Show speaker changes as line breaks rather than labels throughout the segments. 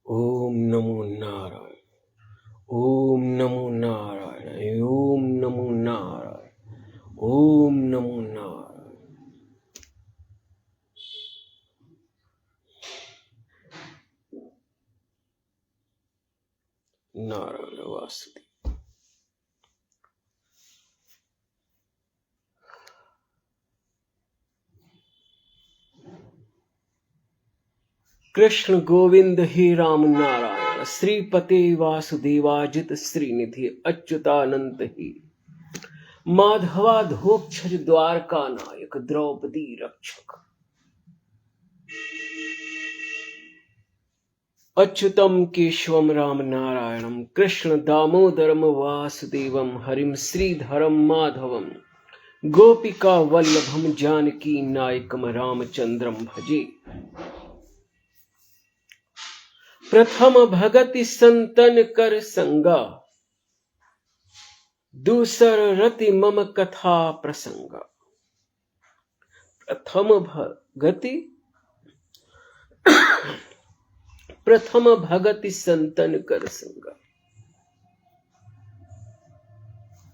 ओम नमो नारायण। ओम नमो नारायण। ओम नमो नारायण। ओम नमो नारायण। नारायण वासुदेव। कृष्ण गोविंद हे राम नारायण। श्रीपते वासुदेवाजित श्रीनिधि अच्युतानंत ही माधवाधोक्षज द्वारका नायक द्रौपदी रक्षक। अच्युतम केशवम राम नारायणम कृष्ण दामोदरम वासुदेवम हरिम श्रीधरम माधवम गोपिका वल्लभम जानकी नायकम रामचंद्रम भजे। प्रथम भगति संतन कर संगा दूसर रति मम कथा प्रसंगा। प्रथम भगति संतन कर संगा।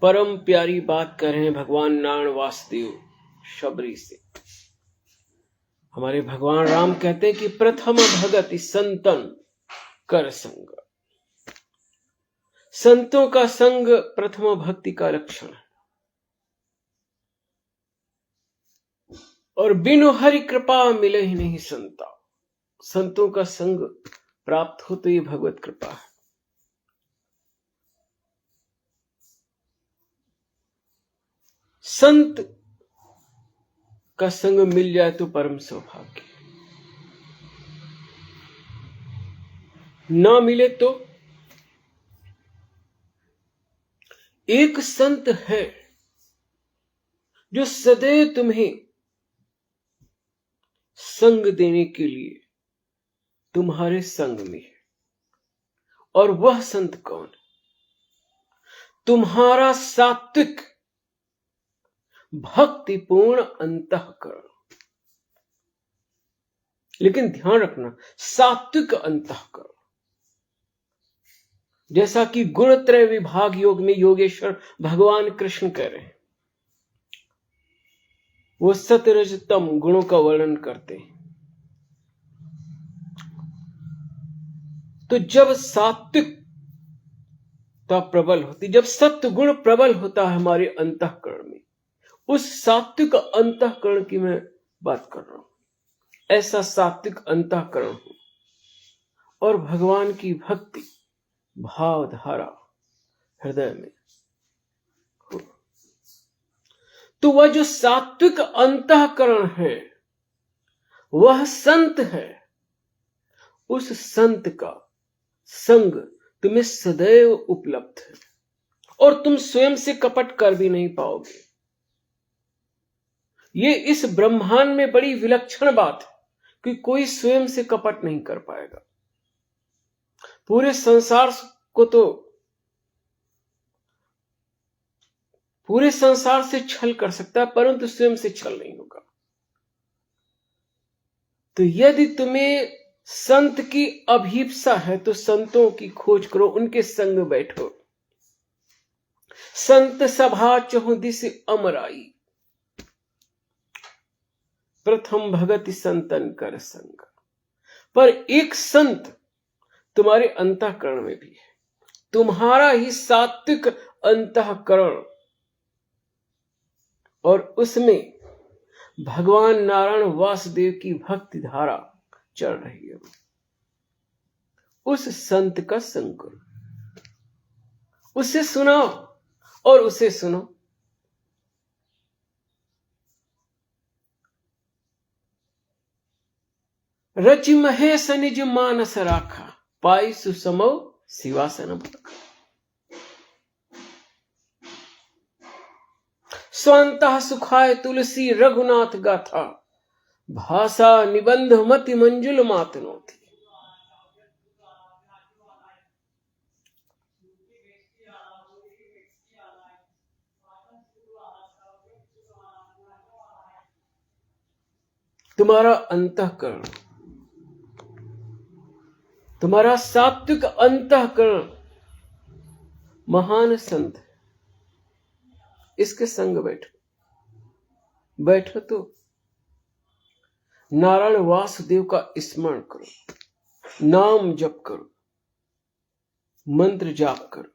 परम प्यारी बात कर रहे हैं भगवान नारायण वासुदेव शबरी से। हमारे भगवान राम कहते हैं कि प्रथम भगति संतन कर संग। संतों का संग प्रथम भक्ति का लक्षण है और बिनु हरि कृपा मिले ही नहीं संता। संतों का संग प्राप्त हो तो ये भगवत कृपा है। संत का संग मिल जाए तो परम सौभाग्य, ना मिले तो एक संत है जो सदैव तुम्हें संग देने के लिए तुम्हारे संग में है। और वह संत कौन? तुम्हारा सात्विक भक्तिपूर्ण अंतःकरण। लेकिन ध्यान रखना, सात्विक अंतःकरण। जैसा कि गुणत्रय विभाग योग में योगेश्वर भगवान कृष्ण कह रहे हैं, वो सतरजतम गुणों का वर्णन करते हैं। तो जब सात्विकता प्रबल होती, जब सत्य गुण प्रबल होता है हमारे अंतःकरण में, उस सात्विक अंतःकरण की मैं बात कर रहा हूं। ऐसा सात्विक अंतःकरण हो और भगवान की भक्ति भावधारा हृदय में हो, तो वह जो सात्विक अंतःकरण है वह संत है। उस संत का संग तुम्हें सदैव उपलब्ध है और तुम स्वयं से कपट कर भी नहीं पाओगे। ये इस ब्रह्मांड में बड़ी विलक्षण बात है कि कोई स्वयं से कपट नहीं कर पाएगा। पूरे संसार से छल कर सकता है परंतु स्वयं से छल नहीं होगा। तो यदि तुम्हें संत की अभीप्सा है तो संतों की खोज करो, उनके संग बैठो। संत सभा चहुं दिस अमराई प्रथम भगति संतन कर संग। पर एक संत तुम्हारे अंतःकरण में भी है, तुम्हारा ही सात्विक अंतःकरण, और उसमें भगवान नारायण वासुदेव की भक्ति धारा चल रही है। उस संत का संग करो, उसे सुनाओ और उसे सुनो। रचि महेश निज मानस राखा पाई सुसमो शिवासन भरखा। स्वांतः सुखाय तुलसी रघुनाथ गाथा भाषा निबंध मति मंजुल मातनो थी। तुम्हारा अंतःकरण, तुम्हारा सात्विक अंतःकरण महान संत है, इसके संग बैठो तो नारायण वासुदेव का स्मरण करो, नाम जप करो, मंत्र जाप करो,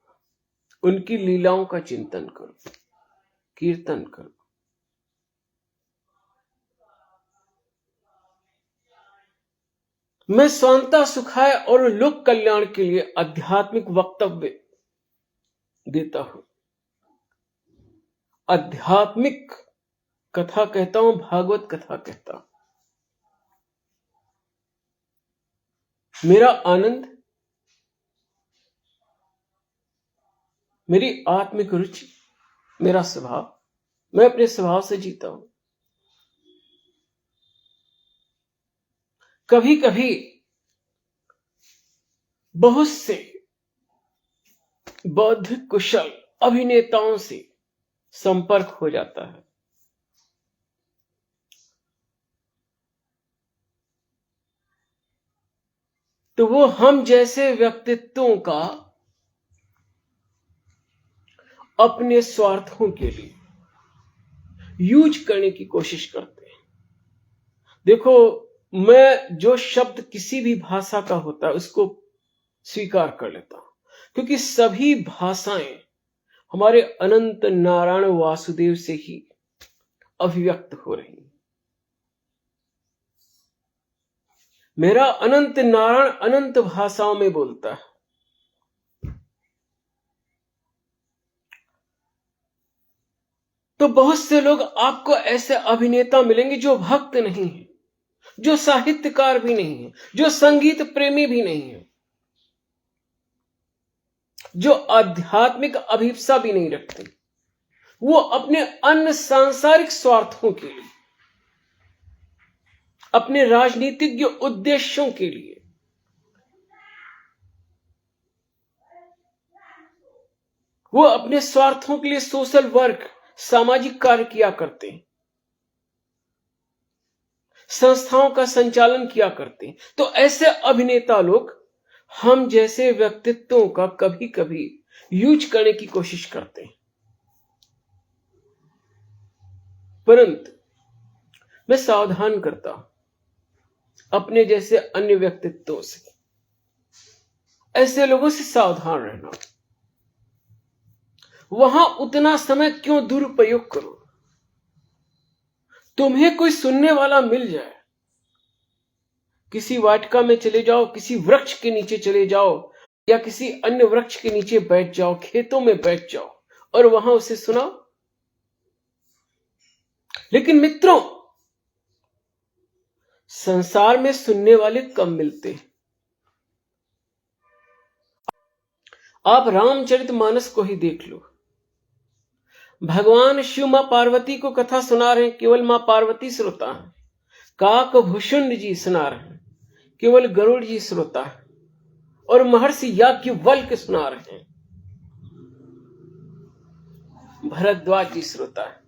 उनकी लीलाओं का चिंतन करो, कीर्तन करो। मैं स्वांता सुखाय और लोक कल्याण के लिए आध्यात्मिक वक्तव्य देता हूं, आध्यात्मिक कथा कहता हूं, भागवत कथा कहता हूं। मेरा आनंद, मेरी आत्मिक रुचि, मेरा स्वभाव, मैं अपने स्वभाव से जीता हूं। कभी कभी बहुत से बौद्धिक कुशल अभिनेताओं से संपर्क हो जाता है, तो वो हम जैसे व्यक्तित्वों का अपने स्वार्थों के लिए यूज करने की कोशिश करते हैं। देखो, मैं जो शब्द किसी भी भाषा का होता है उसको स्वीकार कर लेता हूं, क्योंकि सभी भाषाएं हमारे अनंत नारायण वासुदेव से ही अभिव्यक्त हो रही हैं। मेरा अनंत नारायण अनंत भाषाओं में बोलता है। तो बहुत से लोग आपको ऐसे अभिनेता मिलेंगे जो भक्त नहीं है, जो साहित्यकार भी नहीं है, जो संगीत प्रेमी भी नहीं है, जो आध्यात्मिक अभिप्सा भी नहीं रखते। वो अपने अन्य सांसारिक स्वार्थों के लिए, अपने राजनीतिक उद्देश्यों के लिए वो अपने स्वार्थों के लिए सोशल वर्क, सामाजिक कार्य किया करते हैं, संस्थाओं का संचालन किया करते हैं। तो ऐसे अभिनेता लोग हम जैसे व्यक्तित्वों का कभी कभी यूज करने की कोशिश करते हैं, परंतु मैं सावधान करता हूं अपने जैसे अन्य व्यक्तित्वों से। ऐसे लोगों से सावधान रहना। वहां उतना समय क्यों दुरुपयोग करो? तुम्हें कोई सुनने वाला मिल जाए, किसी वाटिका में चले जाओ, किसी वृक्ष के नीचे चले जाओ, या किसी अन्य वृक्ष के नीचे बैठ जाओ, खेतों में बैठ जाओ और वहां उसे सुनाओ। लेकिन मित्रों, संसार में सुनने वाले कम मिलते हैं। आप रामचरितमानस को ही देख लो। भगवान शिव मां पार्वती को कथा सुना रहे हैं, केवल मां पार्वती श्रोता है। काकभूषुंड जी सुना रहे हैं, केवल गरुड़ जी श्रोता है। और महर्षि याज्ञवल्क्य सुना रहे हैं, भरद्वाज जी श्रोता है।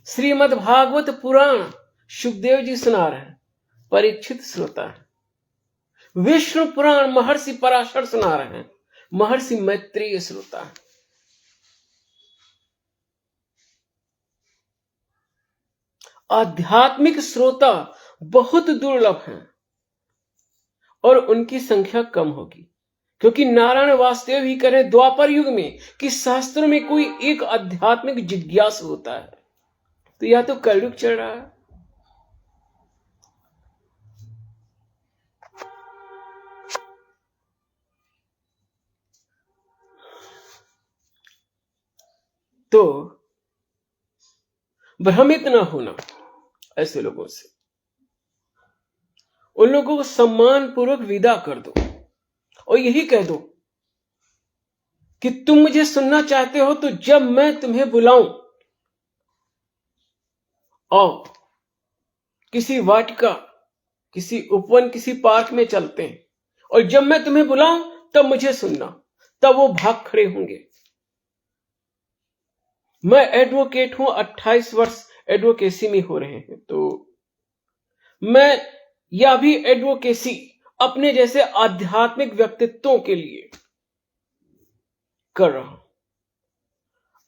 श्रीमद् भागवत पुराण सुखदेव जी सुना रहे हैं, परीक्षित श्रोता है। विष्णु पुराण महर्षि पराशर सुना रहे हैं, महर्षि मैत्रेय श्रोता है। आध्यात्मिक श्रोता बहुत दुर्लभ हैं और उनकी संख्या कम होगी, क्योंकि नारायण वासुदेव ही करें द्वापर युग में कि शास्त्रों में कोई एक आध्यात्मिक जिज्ञासु होता है, तो या तो कलयुग चल रहा है, तो भ्रमित ना होना ऐसे लोगों से। उन लोगों को सम्मान पूर्वक विदा कर दो और यही कह दो कि तुम मुझे सुनना चाहते हो तो जब मैं तुम्हें बुलाऊं, आओ, किसी वाटिका, किसी उपवन, किसी पार्क में चलते हैं, और जब मैं तुम्हें बुलाऊं तब मुझे सुनना। तब वो भाग खड़े होंगे। मैं एडवोकेट हूं, 28 वर्ष एडवोकेसी में हो रहे हैं, तो मैं यह भी एडवोकेसी अपने जैसे आध्यात्मिक व्यक्तित्वों के लिए कर रहा हूं।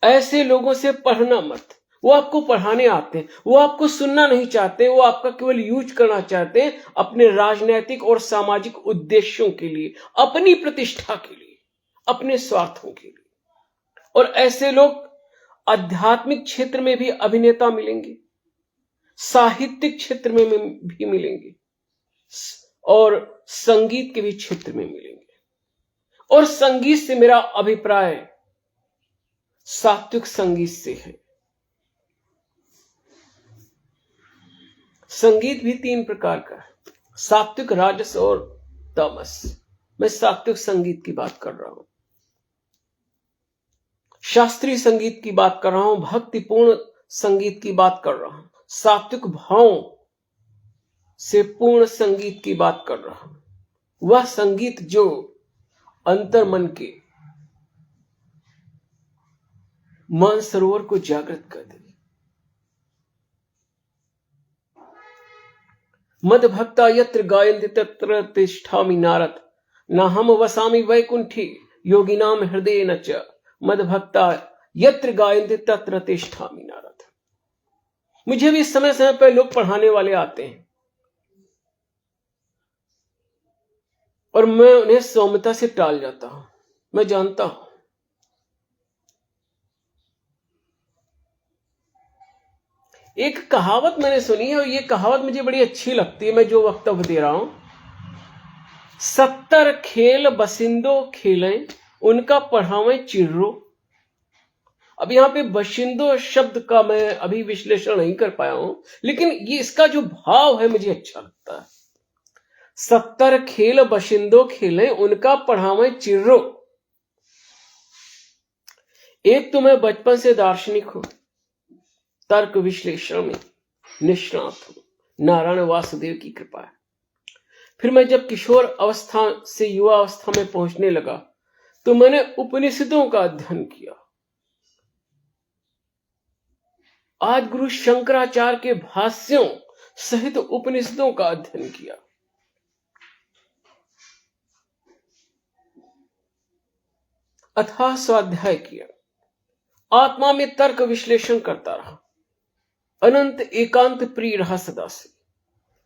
ऐसे लोगों से पढ़ना मत। वो आपको पढ़ाने आते हैं, वो आपको सुनना नहीं चाहते, वो आपका केवल यूज करना चाहते हैं अपने राजनीतिक और सामाजिक उद्देश्यों के लिए, अपनी प्रतिष्ठा के लिए, अपने स्वार्थों के लिए। और ऐसे लोग आध्यात्मिक क्षेत्र में भी अभिनेता मिलेंगे, साहित्यिक क्षेत्र में भी मिलेंगे और संगीत के भी क्षेत्र में मिलेंगे। और संगीत से मेरा अभिप्राय सात्विक संगीत से है। संगीत भी 3 प्रकार का है, सात्विक, राजस और तामस। मैं सात्विक संगीत की बात कर रहा हूं, शास्त्रीय संगीत की बात कर रहा हूं, भक्तिपूर्ण संगीत की बात कर रहा हूं, सात्विक भावों से पूर्ण संगीत की बात कर रहा हूं। वह संगीत जो अंतर मन के मानसरोवर को जागृत कर दे। मद भक्ता यत्र गायन्ति तत्र तिष्ठामि नारद, नाहम वसामि वैकुंठी योगिनाम हृदय न च। मद भक्ता यत्र गायन्ति तत्र तिष्ठामि नारद। मुझे भी समय समय पर लोग पढ़ाने वाले आते हैं और मैं उन्हें सौम्यता से टाल जाता हूं। मैं जानता हूं एक कहावत मैंने सुनी है और ये कहावत मुझे बड़ी अच्छी लगती है, मैं जो वक्तव्य दे रहा हूं। 70 खेल बसिंदो खेलें, उनका पढ़ावें चिर्रो। अब यहां पे बशिंदो शब्द का मैं अभी विश्लेषण नहीं कर पाया हूं, लेकिन ये इसका जो भाव है मुझे अच्छा लगता है। 70 खेल बशिंदो खेलें, उनका पढ़ावें चिर्रो। एक तो मैं बचपन से दार्शनिक हूं, तर्क विश्लेषण में निष्णात हूं, नारायण वासुदेव की कृपा है। फिर मैं जब किशोर अवस्था से युवा अवस्था में पहुंचने लगा तो मैंने उपनिषदों का अध्ययन किया। आज गुरु शंकराचार्य के भाष्यों सहित उपनिषदों का अध्ययन किया। अथाह स्वाध्याय किया, आत्मा में तर्क विश्लेषण करता रहा, अनंत एकांत प्रिय रहा सदा से,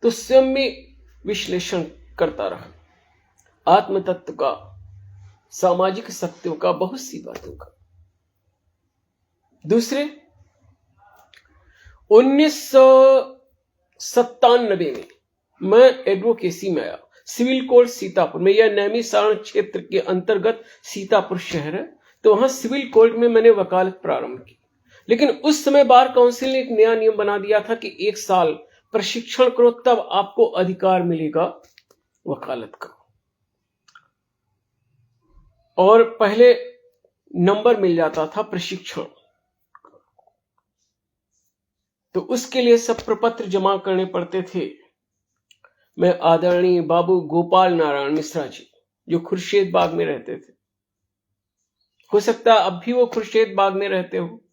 तो स्वयं में विश्लेषण करता रहा, आत्म तत्व का, सामाजिक सत्यों का, बहुत सी बातों का। दूसरे 1997 में मैं एडवोकेसी में आया, सिविल कोर्ट सीतापुर में। यह नैमिषारण क्षेत्र के अंतर्गत सीतापुर शहर है, तो वहां सिविल कोर्ट में मैंने वकालत प्रारंभ की। लेकिन उस समय बार काउंसिल ने एक नया नियम बना दिया था कि 1 साल प्रशिक्षण करो तब आपको अधिकार मिलेगा वकालत का, और पहले नंबर मिल जाता था प्रशिक्षण। तो उसके लिए सब प्रपत्र जमा करने पड़ते थे। मैं आदरणीय बाबू गोपाल नारायण मिश्रा जी, जो खुर्शीद बाग में रहते थे, हो सकता है अब भी वो खुर्शीद बाग में रहते हो,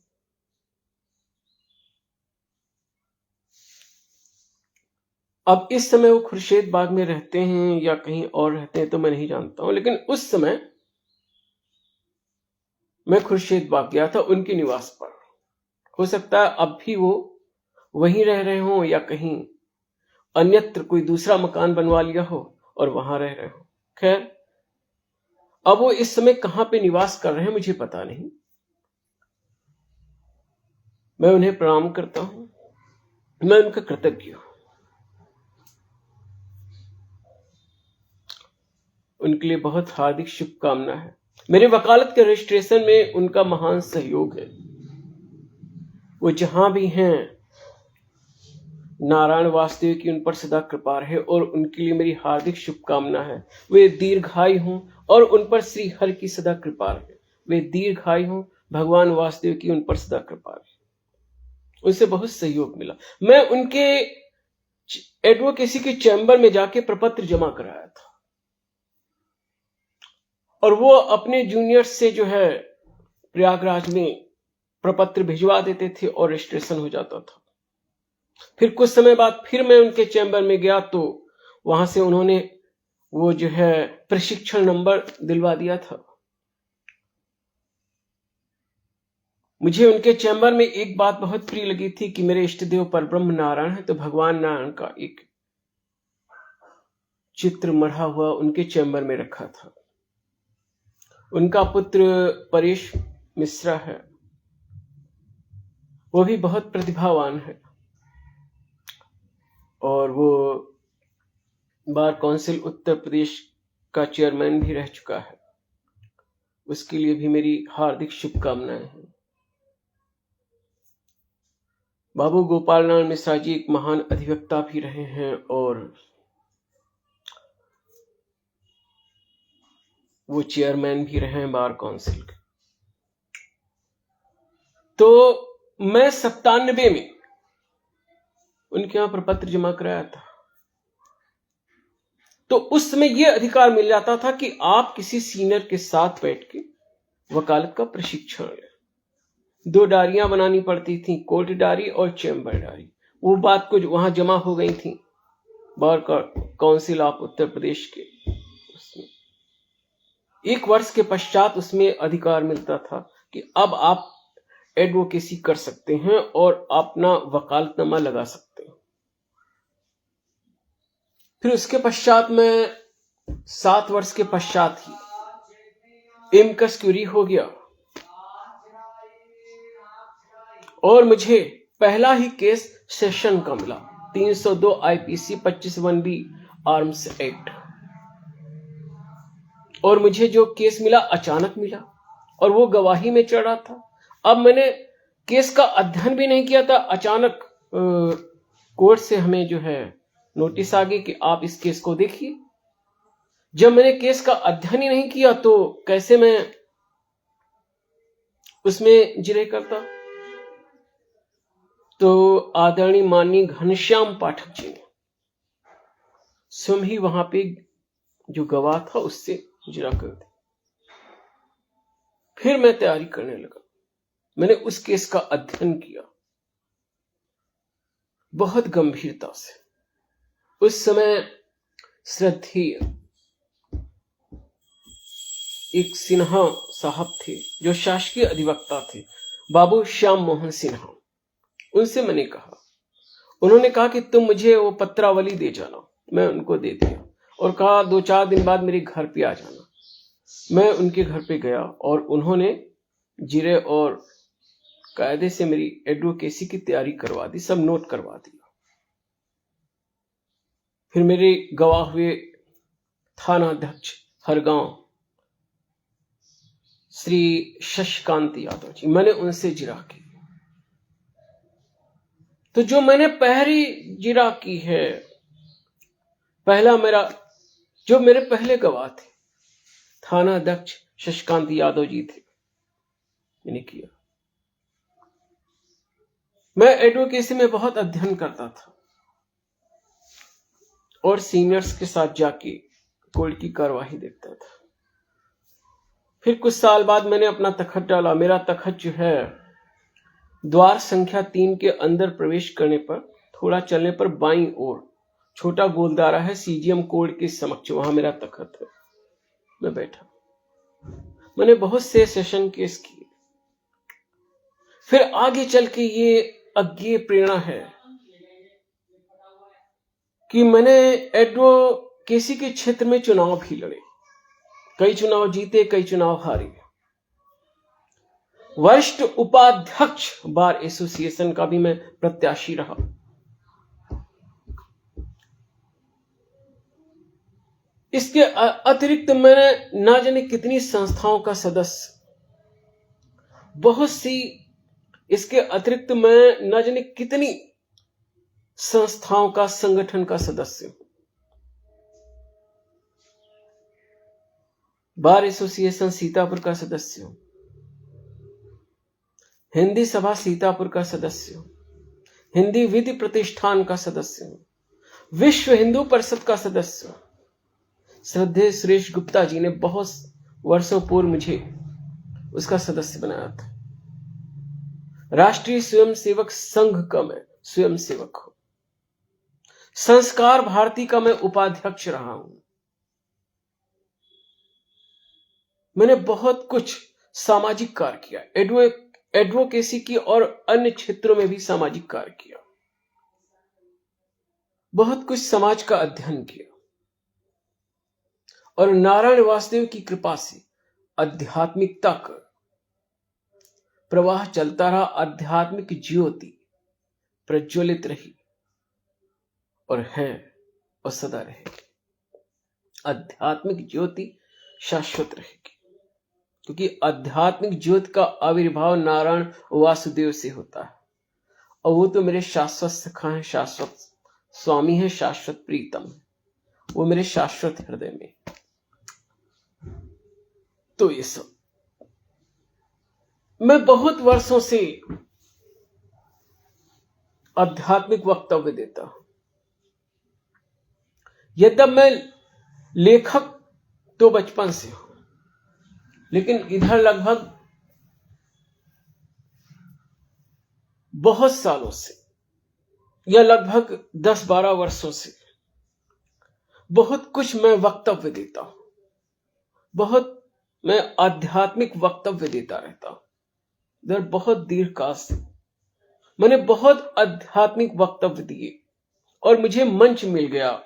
अब इस समय वो खुर्शीद बाग में रहते हैं या कहीं और रहते हैं तो मैं नहीं जानता हूं, लेकिन उस समय मैं खुर्शीद बाग गया था उनके निवास पर। हो सकता है अब भी वो वहीं रह रहे हो या कहीं अन्यत्र कोई दूसरा मकान बनवा लिया हो और वहां रह रहे हो। खैर, अब वो इस समय कहां पे निवास कर रहे हैं मुझे पता नहीं। मैं उन्हें प्रणाम करता हूं, मैं उनका कृतज्ञ हूं। उनके लिए बहुत हार्दिक शुभकामना है। मेरे वकालत के रजिस्ट्रेशन में उनका महान सहयोग है। वो जहां भी हैं, नारायण वासुदेव की उन पर सदा कृपा रहे और उनके लिए मेरी हार्दिक शुभकामना है। वे दीर्घायु हों और उन पर श्री हरि की सदा कृपा रहे। वे दीर्घायु हों, भगवान वासुदेव की उन पर सदा कृपा रहे। उनसे बहुत सहयोग मिला। मैं उनके एडवोकेसी के चैम्बर में जाके प्रपत्र जमा कराया था और वो अपने जूनियर्स से जो है प्रयागराज में प्रपत्र भिजवा देते थे और रजिस्ट्रेशन हो जाता था। फिर कुछ समय बाद फिर मैं उनके चैम्बर में गया तो वहां से उन्होंने वो जो है प्रशिक्षण नंबर दिलवा दिया था। मुझे उनके चैम्बर में एक बात बहुत प्रिय लगी थी कि मेरे इष्ट देव परब्रह्म नारायण है, तो भगवान नारायण का एक चित्र मढ़ा हुआ उनके चैम्बर में रखा था। उनका पुत्र परेश मिश्रा है, वो भी बहुत प्रतिभावान है और वो बार काउंसिल उत्तर प्रदेश का चेयरमैन भी रह चुका है। उसके लिए भी मेरी हार्दिक शुभकामनाएं हैं। बाबू गोपाल नारायण मिश्रा जी एक महान अधिवक्ता भी रहे हैं और वो चेयरमैन भी रहे हैं बार काउंसिल के। तो मैं 97 में उनके यहां पर पत्र जमा कराया था, तो उस समय यह अधिकार मिल जाता था कि आप किसी सीनियर के साथ बैठ के वकालत का प्रशिक्षण लें। 2 डायरियां बनानी पड़ती थी, कोर्ट डायरी और चैम्बर डायरी। वो बात कुछ वहां जमा हो गई थी bar council of Uttar Pradesh के। उसमें 1 वर्ष के पश्चात उसमें अधिकार मिलता था कि अब आप एडवोकेसी कर सकते हैं और अपना वकालतनामा लगा सकते हैं। फिर उसके पश्चात मैं 7 वर्ष के पश्चात ही एमकस क्यूरी हो गया और मुझे पहला ही केस सेशन का मिला, 302 आईपीसी 25(1)B आर्म्स एक्ट। और मुझे जो केस मिला अचानक मिला और वो गवाही में चढ़ा था। अब मैंने केस का अध्ययन भी नहीं किया था, अचानक कोर्ट से हमें जो है नोटिस आ गई कि आप इस केस को देखिए। जब मैंने केस का अध्ययन ही नहीं किया तो कैसे मैं उसमें जिरह करता। तो आदरणीय माननीय घनश्याम पाठक जी ने स्वयं ही वहां पे जो गवाह था उससे जिरा कर दी। फिर मैं तैयारी करने लगा। मैंने उस केस का अध्ययन किया बहुत गंभीरता से। उस समय श्रद्धेय एक सिन्हा साहब थे जो शासकीय अधिवक्ता थे, बाबू श्याम मोहन सिन्हा। उनसे मैंने कहा, उन्होंने कहा कि तुम मुझे वो पत्रावली दे जाना। मैं उनको दे दिया और कहा 2-4 दिन बाद मेरे घर पे आ जाना। मैं उनके घर पे गया और उन्होंने जिरे और कायदे से मेरी एडवोकेसी की तैयारी करवा दी, सब नोट करवा दिया। फिर मेरे गवाह हुए थाना अध्यक्ष हरगांव श्री शशिकांत यादव जी। मैंने उनसे जिरा की। तो जो मैंने पहली जिरा की है, जो मेरे पहले गवाह थे थाना अध्यक्ष शशिकांत यादव जी थे, मैंने किया। मैं एडवोकेसी में बहुत अध्ययन करता था और सीनियर्स के साथ जाके कोर्ट की कार्यवाही देखता था। फिर कुछ साल बाद मैंने अपना तखत डाला। मेरा तखत जो है द्वार संख्या 3 के अंदर प्रवेश करने पर थोड़ा चलने पर बाईं ओर छोटा गोलदारा है, सीजीएम कोर्ट के समक्ष, वहां मेरा तखत है। मैं बैठा, मैंने बहुत से सेशन केस किए। फिर आगे चल के ये अज्ञेय प्रेरणा है कि मैंने एडवोकेसी के क्षेत्र में चुनाव भी लड़े, कई चुनाव जीते, कई चुनाव हारे। वरिष्ठ उपाध्यक्ष बार एसोसिएशन का भी मैं प्रत्याशी रहा। इसके अतिरिक्त मैंने ना जाने कितनी संस्थाओं का सदस्य, बहुत सी, इसके अतिरिक्त मैं ना जाने कितनी संस्थाओं का, संगठन का सदस्य हूं। बार एसोसिएशन सीतापुर का सदस्य हूं, हिंदी सभा सीतापुर का सदस्य हूं, हिंदी विधि प्रतिष्ठान का सदस्य हूं, विश्व हिंदू परिषद का सदस्य हूं। श्रद्धेय सुरेश गुप्ता जी ने बहुत वर्षों पूर्व मुझे उसका सदस्य बनाया था। राष्ट्रीय स्वयंसेवक संघ का मैं स्वयंसेवक हूं। संस्कार भारती का मैं उपाध्यक्ष रहा हूं। मैंने बहुत कुछ सामाजिक कार्य किया, एडवोकेसी की और अन्य क्षेत्रों में भी सामाजिक कार्य किया, बहुत कुछ समाज का अध्ययन किया और नारायण वासुदेव की कृपा से आध्यात्मिकता का प्रवाह चलता रहा। आध्यात्मिक ज्योति प्रज्वलित रही और है और सदा रहेगी। आध्यात्मिक ज्योति शाश्वत रहेगी, क्योंकि आध्यात्मिक ज्योति का आविर्भाव नारायण वासुदेव से होता है और वो तो मेरे शाश्वत सखा हैं, शाश्वत स्वामी है, शाश्वत प्रीतम है, वो मेरे शाश्वत हृदय में। तो ये सब मैं बहुत वर्षों से आध्यात्मिक वक्तव्य देता हूं। यद्यप मैं लेखक तो बचपन से हूं, लेकिन इधर लगभग बहुत सालों से या लगभग 10-12 वर्षों से बहुत कुछ मैं वक्तव्य देता हूं, बहुत मैं आध्यात्मिक वक्तव्य देता रहता हूं। इधर बहुत दीर्घ काल से मैंने बहुत आध्यात्मिक वक्तव्य दिए और मुझे मंच मिल गया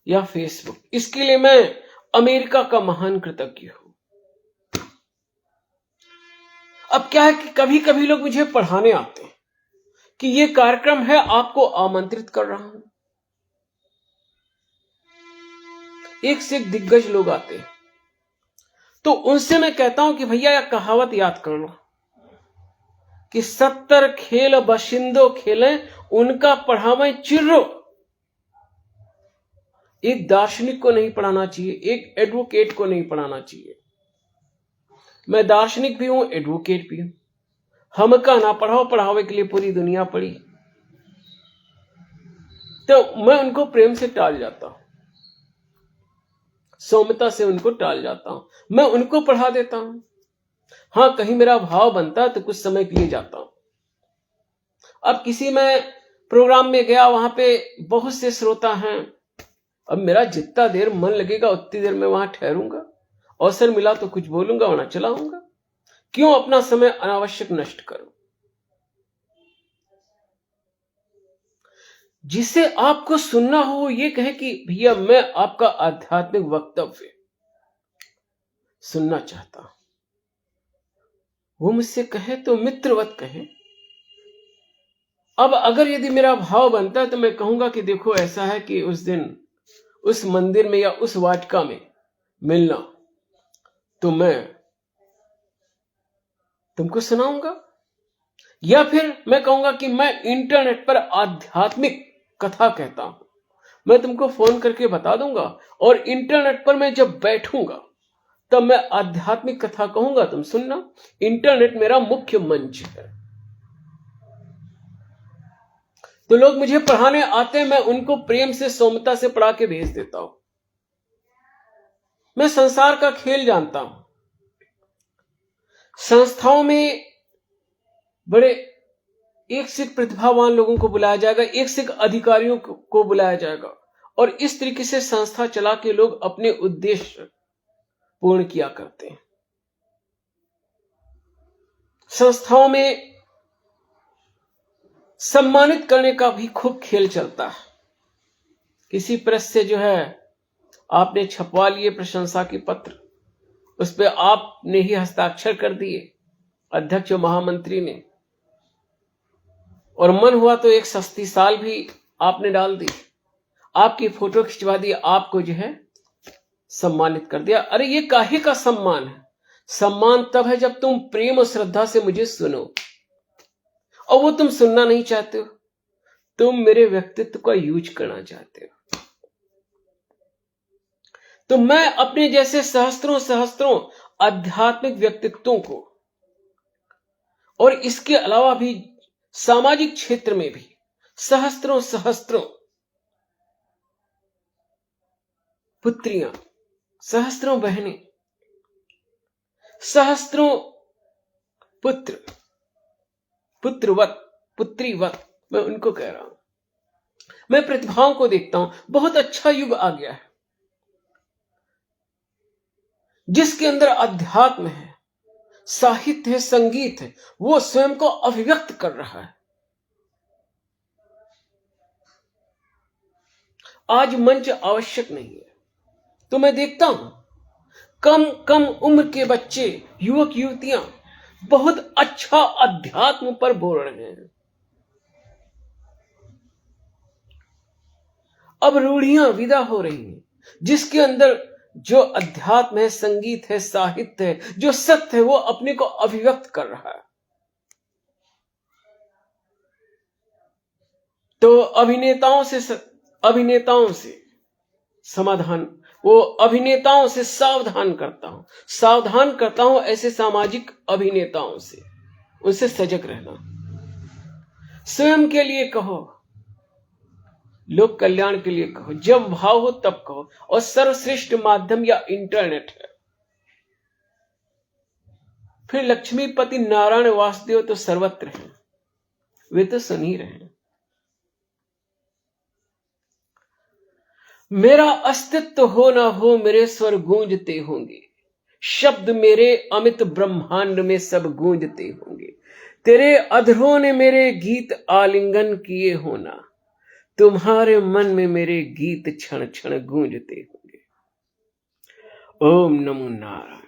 या फेसबुक। इसके लिए मैं अमेरिका का महान कृतज्ञ हूं। अब क्या है कि कभी कभी लोग मुझे पढ़ाने आते हैं कि ये कार्यक्रम है, आपको आमंत्रित कर रहा हूं। एक से एक दिग्गज लोग आते हैं, तो उनसे मैं कहता हूं कि भैया यह कहावत याद कर लो कि 70 खेल बशिंदो खेलें, उनका पढ़ावे चिर्रो। एक दार्शनिक को नहीं पढ़ाना चाहिए, एक एडवोकेट को नहीं पढ़ाना चाहिए। मैं दार्शनिक भी हूं, एडवोकेट भी हूं। हमका ना पढ़ाओ, पढ़ावे के लिए पूरी दुनिया पढ़ी। तो मैं उनको प्रेम से टाल जाता हूं, सौम्यता से उनको टाल जाता हूं। मैं उनको पढ़ा देता हूं। हां, कहीं मेरा भाव बनता है तो कुछ समय के लिए जाता हूं। अब किसी में प्रोग्राम में गया, वहां पे बहुत से श्रोता हैं, अब मेरा जितना देर मन लगेगा उतनी देर में वहां ठहरूंगा। अवसर मिला तो कुछ बोलूंगा, वरना चलाऊंगा। क्यों अपना समय अनावश्यक नष्ट करूं? जिसे आपको सुनना हो वो ये कहे कि भैया मैं आपका आध्यात्मिक वक्तव्य सुनना चाहता हूं, वो मुझसे कहे तो मित्रवत कहे। अब अगर यदि मेरा भाव बनता है तो मैं कहूंगा कि देखो ऐसा है कि उस दिन उस मंदिर में या उस वाटिका में मिलना, तो मैं तुमको सुनाऊंगा। या फिर मैं कहूंगा कि मैं इंटरनेट पर आध्यात्मिक कथा कहता हूं, मैं तुमको फोन करके बता दूंगा और इंटरनेट पर मैं जब बैठूंगा तब मैं आध्यात्मिक कथा कहूंगा, तुम सुनना। इंटरनेट मेरा मुख्य मंच है। तो लोग मुझे पढ़ाने आते हैं, मैं उनको प्रेम से सौम्यता से पढ़ा के भेज देता हूं। मैं संसार का खेल जानता हूं। संस्थाओं में बड़े एक से एक प्रतिभावान लोगों को बुलाया जाएगा, एक से एक अधिकारियों को बुलाया जाएगा और इस तरीके से संस्था चला के लोग अपने उद्देश्य पूर्ण किया करते हैं। संस्थाओं में सम्मानित करने का भी खूब खेल चलता है। किसी प्रेस से जो है आपने छपवा लिए प्रशंसा के पत्र, उस पर आपने ही हस्ताक्षर कर दिए, अध्यक्ष महामंत्री ने, और मन हुआ तो एक सस्ती साल भी आपने डाल दी, आपकी फोटो खिंचवा दी, आपको जो है सम्मानित कर दिया। अरे ये काहे का सम्मान है? सम्मान तब है जब तुम प्रेम और श्रद्धा से मुझे सुनो, और वो तुम सुनना नहीं चाहते हो, तुम मेरे व्यक्तित्व का यूज करना चाहते हो। तो मैं अपने जैसे सहस्त्रों सहस्त्रों आध्यात्मिक व्यक्तित्वों को, और इसके अलावा भी सामाजिक क्षेत्र में भी सहस्त्रों सहस्त्रों पुत्रियां, सहस्त्रों बहनें, सहस्त्रों पुत्र, पुत्रवत, पुत्रीवत, मैं उनको कह रहा हूं। मैं प्रतिभाओं को देखता हूं। बहुत अच्छा युग आ गया है। जिसके अंदर अध्यात्म है, साहित्य है, संगीत है, वो स्वयं को अभिव्यक्त कर रहा है। आज मंच आवश्यक नहीं है, तो मैं देखता हूं कम कम उम्र के बच्चे, युवक युवतियां बहुत अच्छा अध्यात्म पर बोल रहे हैं। अब रूढ़ियां विदा हो रही हैं, जिसके अंदर जो अध्यात्म है, संगीत है, साहित्य है, जो सत्य है, वो अपने को अभिव्यक्त कर रहा है। तो अभिनेताओं से समाधान, वो अभिनेताओं से सावधान करता हूं ऐसे सामाजिक अभिनेताओं से, उनसे सजग रहना। स्वयं के लिए कहो, लोक कल्याण के लिए कहो, जब भाव हो तब कहो, और सर्वश्रेष्ठ माध्यम या इंटरनेट है। फिर लक्ष्मीपति नारायण वासुदेव तो सर्वत्र हैं, वे तो सुन ही रहे हैं। मेरा अस्तित्व हो ना हो, मेरे स्वर गूंजते होंगे, शब्द मेरे अमित ब्रह्मांड में सब गूंजते होंगे। तेरे अधरों ने मेरे गीत आलिंगन किए होना, तुम्हारे मन में मेरे गीत क्षण क्षण गूंजते होंगे। ओम नमो नारायण।